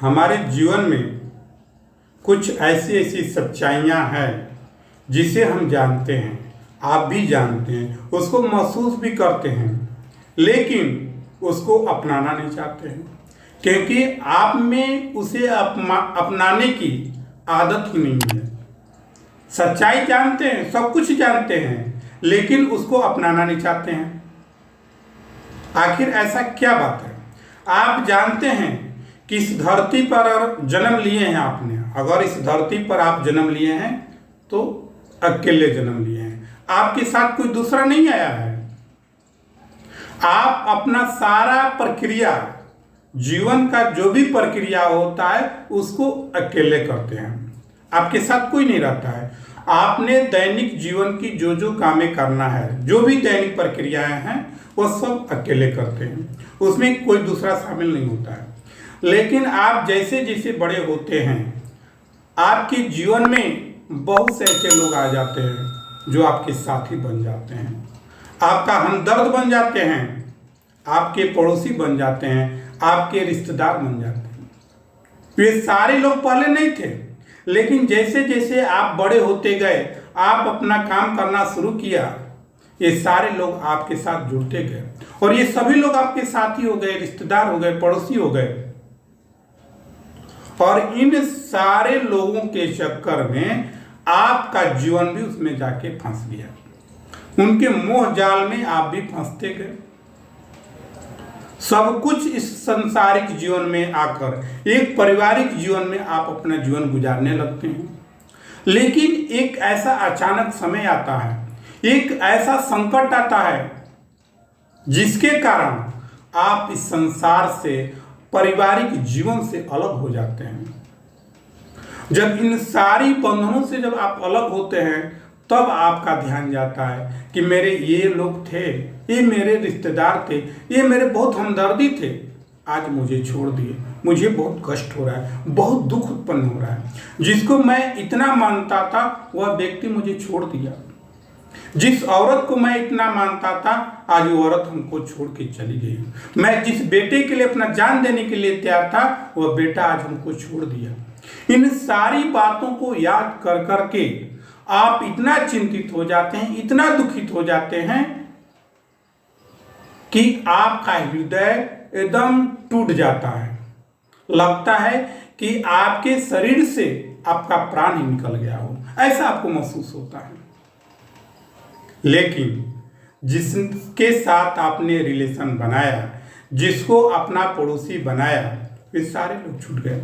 हमारे जीवन में कुछ ऐसी ऐसी सच्चाइयाँ हैं जिसे हम जानते हैं, आप भी जानते हैं, उसको महसूस भी करते हैं, लेकिन उसको अपनाना नहीं चाहते हैं क्योंकि आप में उसे अपनाने की आदत ही नहीं है। सच्चाई जानते हैं, सब कुछ जानते हैं, लेकिन उसको अपनाना नहीं चाहते हैं। आखिर ऐसा क्या बात है? आप जानते हैं कि इस धरती पर जन्म लिए हैं आपने, अगर इस धरती पर आप जन्म लिए हैं तो अकेले जन्म लिए हैं, आपके साथ कोई दूसरा नहीं आया है। आप अपना सारा प्रक्रिया, जीवन का जो भी प्रक्रिया होता है उसको अकेले करते हैं, आपके साथ कोई नहीं रहता है। आपने दैनिक जीवन की जो जो कामें करना है, जो भी दैनिक प्रक्रियाएं हैं, वो सब अकेले करते हैं, उसमें कोई दूसरा शामिल नहीं होता है। लेकिन आप जैसे जैसे बड़े होते हैं, आपके जीवन में बहुत से ऐसे लोग आ जाते हैं जो आपके साथी बन जाते हैं, आपका हमदर्द बन जाते हैं, आपके पड़ोसी बन जाते हैं, आपके रिश्तेदार बन जाते हैं। ये सारे लोग पहले नहीं थे, लेकिन जैसे जैसे आप बड़े होते गए, आप अपना काम करना शुरू किया, ये सारे लोग आपके साथ जुड़ते गए और ये सभी लोग आपके साथी हो गए, रिश्तेदार हो गए, पड़ोसी हो गए। और इन सारे लोगों के चक्कर में आपका जीवन भी उसमें जाके फंस गया, उनके मोह जाल में आप भी फंसते गए। सब कुछ इस संसारिक जीवन में आकर एक पारिवारिक जीवन में आप अपना जीवन गुजारने लगते हैं। लेकिन एक ऐसा अचानक समय आता है, एक ऐसा संकट आता है जिसके कारण आप इस संसार से, पारिवारिक जीवन से अलग हो जाते हैं। जब इन सारी बंधनों से जब आप अलग होते हैं, तब आपका ध्यान जाता है कि मेरे ये लोग थे, ये मेरे रिश्तेदार थे, ये मेरे बहुत हमदर्दी थे, आज मुझे छोड़ दिए, मुझे बहुत कष्ट हो रहा है, बहुत दुख उत्पन्न हो रहा है। जिसको मैं इतना मानता था वह व्यक्ति मुझे छोड़ दिया, जिस औरत को मैं इतना मानता था आज वो औरत हमको छोड़ के चली गई। मैं जिस बेटे के लिए अपना जान देने के लिए तैयार था वह बेटा आज हमको छोड़ दिया। इन सारी बातों को याद कर करके आप इतना चिंतित हो जाते हैं, इतना दुखित हो जाते हैं कि आपका हृदय एकदम टूट जाता है। लगता है कि आपके शरीर से आपका प्राण ही निकल गया हो, ऐसा आपको महसूस होता है। लेकिन जिसके साथ आपने रिलेशन बनाया, जिसको अपना पड़ोसी बनाया, वे सारे लोग छूट गए।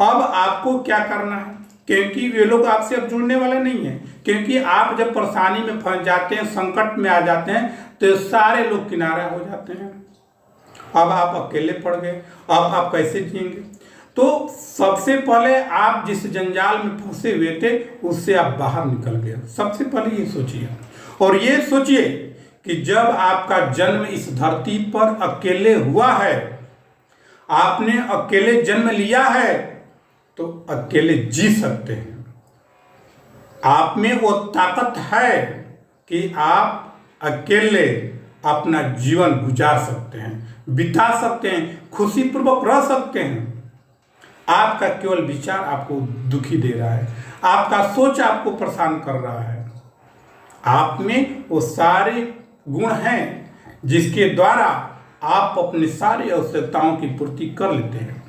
अब आपको क्या करना है? क्योंकि वे लोग आपसे अब जुड़ने वाले नहीं है, क्योंकि आप जब परेशानी में फंस जाते हैं, संकट में आ जाते हैं, तो सारे लोग किनारा हो जाते हैं। अब आप अकेले पड़ गए, अब आप कैसे जिएंगे? तो सबसे पहले आप जिस जंजाल में फंसे हुए थे उससे आप बाहर निकल गए। सबसे पहले ये सोचिए, और ये सोचिए कि जब आपका जन्म इस धरती पर अकेले हुआ है, आपने अकेले जन्म लिया है, तो अकेले जी सकते हैं। आप में वो ताकत है कि आप अकेले अपना जीवन गुजार सकते हैं, बिता सकते हैं, खुशी पूर्वक रह सकते हैं। आपका केवल विचार आपको दुखी दे रहा है, आपका सोच आपको परेशान कर रहा है। आप में वो सारे गुण हैं जिसके द्वारा आप अपनी सारी आवश्यकताओं की पूर्ति कर लेते हैं,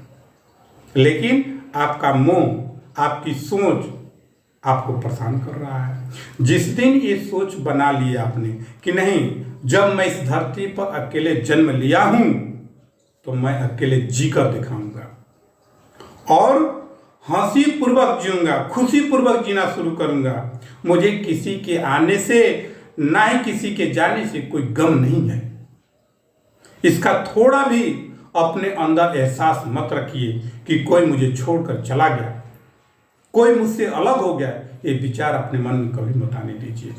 लेकिन आपका मोह, आपकी सोच आपको परेशान कर रहा है। जिस दिन ये सोच बना लिया आपने कि नहीं, जब मैं इस धरती पर अकेले जन्म लिया हूं तो मैं अकेले जीकर दिखाऊंगा और हंसी पूर्वक जीऊंगा, खुशी पूर्वक जीना शुरू करूंगा। मुझे किसी के आने से, ना ही किसी के जाने से कोई गम नहीं है। इसका थोड़ा भी अपने अंदर एहसास मत रखिए कि कोई मुझे छोड़कर चला गया, कोई मुझसे अलग हो गया। ये विचार अपने मन में कभी मत आने दीजिए।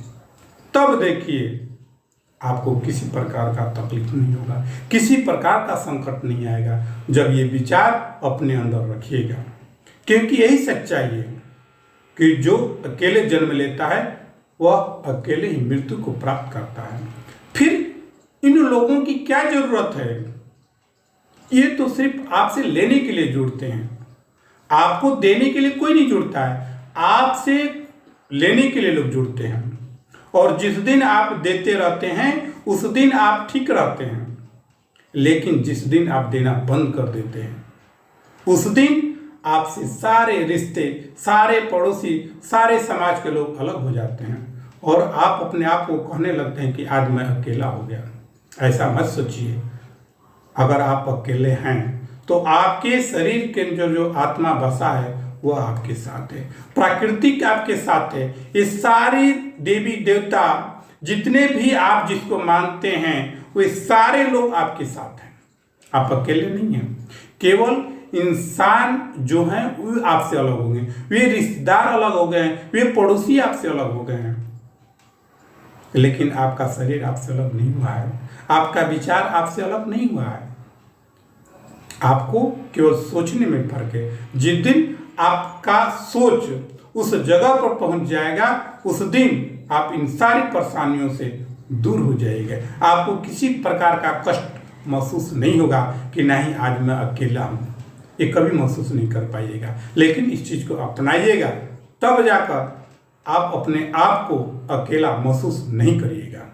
तब देखिए आपको किसी प्रकार का तकलीफ नहीं होगा, किसी प्रकार का संकट नहीं आएगा जब ये विचार अपने अंदर रखिएगा। क्योंकि यही सच्चाई है कि जो अकेले जन्म लेता है वह अकेले ही मृत्यु को प्राप्त करता है। फिर इन लोगों की क्या जरूरत है? ये तो सिर्फ आपसे लेने के लिए जुड़ते हैं, आपको देने के लिए कोई नहीं जुड़ता है, आपसे लेने के लिए लोग जुड़ते हैं। और जिस दिन आप देते रहते हैं उस दिन आप ठीक रहते हैं, लेकिन जिस दिन आप देना बंद कर देते हैं उस दिन आपसे सारे रिश्ते, सारे पड़ोसी, सारे समाज के लोग अलग हो जाते हैं और आप अपने आप को कहने लगते हैं कि आज मैं अकेला हो गया। ऐसा मत सोचिए। अगर आप अकेले हैं तो आपके शरीर के जो आत्मा बसा है वो आपके साथ है, प्राकृतिक आपके साथ है। ये सारी देवी देवता जितने भी आप जिसको मानते हैं वे सारे लोग आपके साथ हैं। आप अकेले नहीं हैं। केवल इंसान जो हैं वो आपसे अलग हो गए, वे रिश्तेदार अलग हो गए हैं, वे पड़ोसी आपसे अलग हो गए हैं, लेकिन आपका शरीर आपसे अलग नहीं हुआ है, आपका विचार आपसे अलग नहीं हुआ है। आपको केवल सोचने में फर्क है। जिस दिन आपका सोच उस जगह पर पहुंच जाएगा उस दिन आप इन सारी परेशानियों से दूर हो जाएंगे। आपको किसी प्रकार का कष्ट महसूस नहीं होगा कि नहीं आज मैं अकेला हूँ, ये कभी महसूस नहीं कर पाइएगा। लेकिन इस चीज़ को अपनाइएगा, तब जाकर आप अपने आप को अकेला महसूस नहीं करिएगा।